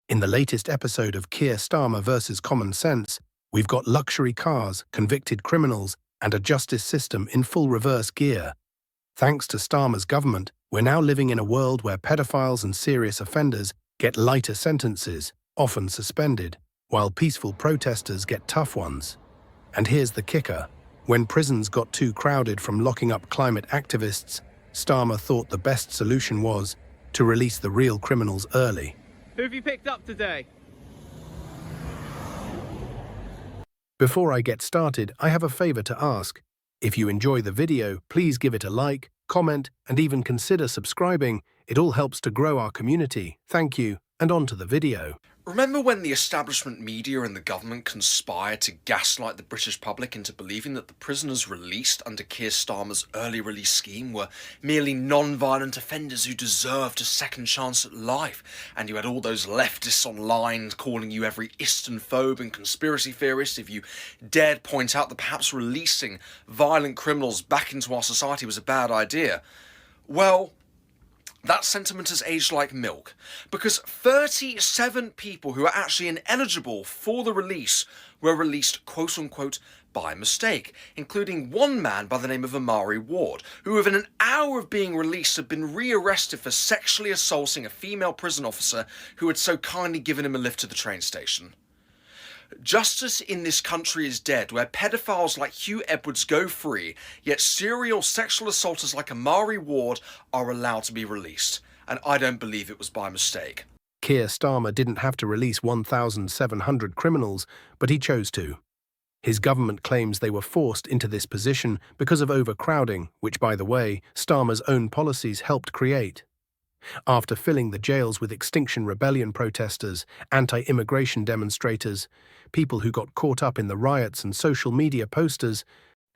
In the latest episode of Keir Starmer versus Common Sense, we've got luxury cars, convicted criminals, and a justice system in full reverse gear. Thanks to Starmer's government, we're now living in a world where pedophiles and serious offenders get lighter sentences, often suspended, while peaceful protesters get tough ones. And here's the kicker. When prisons got too crowded from locking up climate activists, Starmer thought the best solution was to release the real criminals early. Who have you picked up today? Before I get started, I have a favor to ask. If you enjoy the video, please give it a like, comment, and even consider subscribing. It all helps to grow our community. Thank you, and on to the video. Remember when the establishment media and the government conspired to gaslight the British public into believing that the prisoners released under Keir Starmer's early release scheme were merely non-violent offenders who deserved a second chance at life? And you had all those leftists online calling you every Istonphobe and conspiracy theorist if you dared point out that perhaps releasing violent criminals back into our society was a bad idea. Well, that sentiment has aged like milk, because 37 people who are actually ineligible for the release were released quote-unquote by mistake, including one man by the name of Amari Ward, who within an hour of being released had been rearrested for sexually assaulting a female prison officer who had so kindly given him a lift to the train station. Justice in this country is dead, where pedophiles like Hugh Edwards go free, yet serial sexual assaulters like Amari Ward are allowed to be released. And I don't believe it was by mistake. Keir Starmer didn't have to release 1,700 criminals, but he chose to. His government claims they were forced into this position because of overcrowding, which, by the way, Starmer's own policies helped create. After filling the jails with Extinction Rebellion protesters, anti-immigration demonstrators, people who got caught up in the riots and social media posters,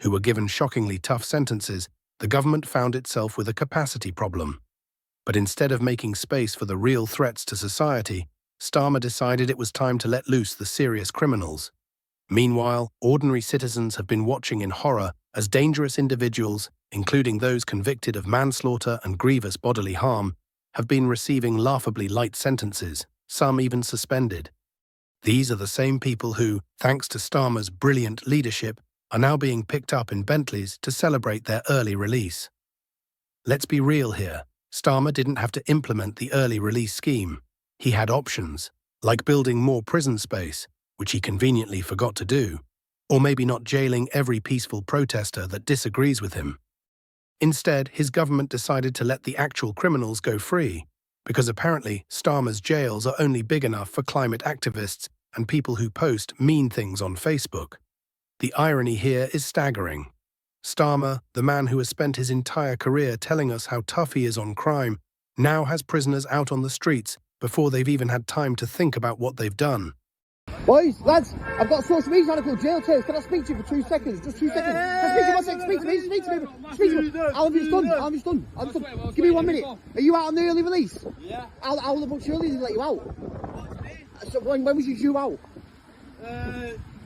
who were given shockingly tough sentences, the government found itself with a capacity problem. But instead of making space for the real threats to society, Starmer decided it was time to let loose the serious criminals. Meanwhile, ordinary citizens have been watching in horror as dangerous individuals, including those convicted of manslaughter and grievous bodily harm, have been receiving laughably light sentences, some even suspended. These are the same people who, thanks to Starmer's brilliant leadership, are now being picked up in Bentleys to celebrate their early release. Let's be real here. Starmer didn't have to implement the early release scheme. He had options, like building more prison space, which he conveniently forgot to do, or maybe not jailing every peaceful protester that disagrees with him. Instead, his government decided to let the actual criminals go free, because apparently Starmer's jails are only big enough for climate activists and people who post mean things on Facebook. The irony here is staggering. Starmer, the man who has spent his entire career telling us how tough he is on crime, now has prisoners out on the streets before they've even had time to think about what they've done. Boys, lads, I've got a social media article, jail terms. Can I speak to you for 2 seconds? Just 2 seconds. Can I speak to me? Speak to me. How have you done? Give me 1 minute. Are you out on the early release? Yeah. How much early did they let you out? So when was you due out?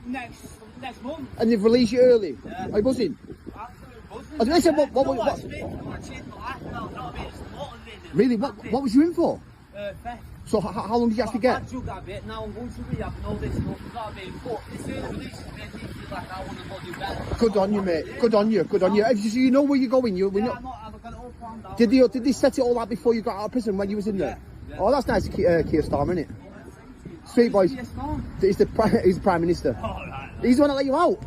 Next month. And they've released you early? Yeah. Are you buzzing? Absolutely buzzing. Listen, what? Really? What was you in for? Theft. So how long did you actually get? Now I'm going to rehab and all this stuff. But this early release is making me feel like I want to go do better. Good on you, mate. Good on you. So you know where you're going. I've got it all planned out. Did they set it all out before you got out of prison when you was in there? Yeah. Oh, that's nice, Keir Starmer, isn't it? Sweet boys. He's the Prime Minister. Oh, right. He's the one that let you out.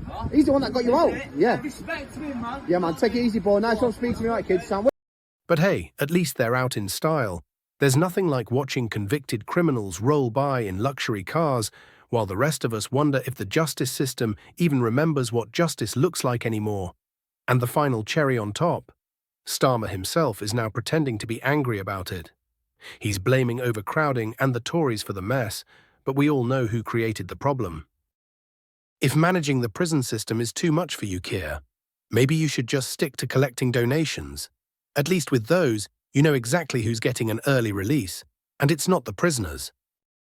Huh? He's the one that got you out. Yeah. Respect to him, man. Yeah, man. Take it easy, boy. Nice one speaking to me, right, kids. Sam. But hey, at least they're out in style. There's nothing like watching convicted criminals roll by in luxury cars, while the rest of us wonder if the justice system even remembers what justice looks like anymore. And the final cherry on top, Starmer himself is now pretending to be angry about it. He's blaming overcrowding and the Tories for the mess, but we all know who created the problem. If managing the prison system is too much for you, Keir, maybe you should just stick to collecting donations. At least with those, you know exactly who's getting an early release, and it's not the prisoners.